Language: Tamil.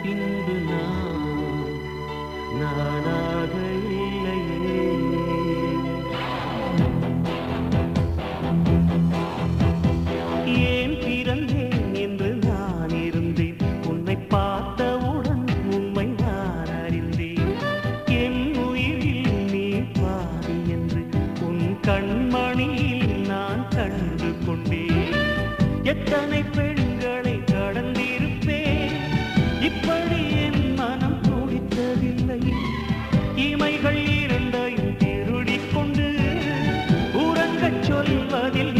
பின்பு நானாக இல்லையே. ஏன் பிறந்தேன் என்று நான் இருந்தேன், உன்னை பார்த்தவுடன் உண்மை நான் அறிந்தேன். என் உயிரில் நீ பாதி என்று உன் கண்மணியில் நான் கண்டு கொண்டேன். எத்தனை பெண்களை கடந்திருப்பேன், இப்படி என் மனம் துடித்ததில்லை. இமைகள் இரண்டையும் திருடிக் கொண்டு உறங்கச் சொல்வதில்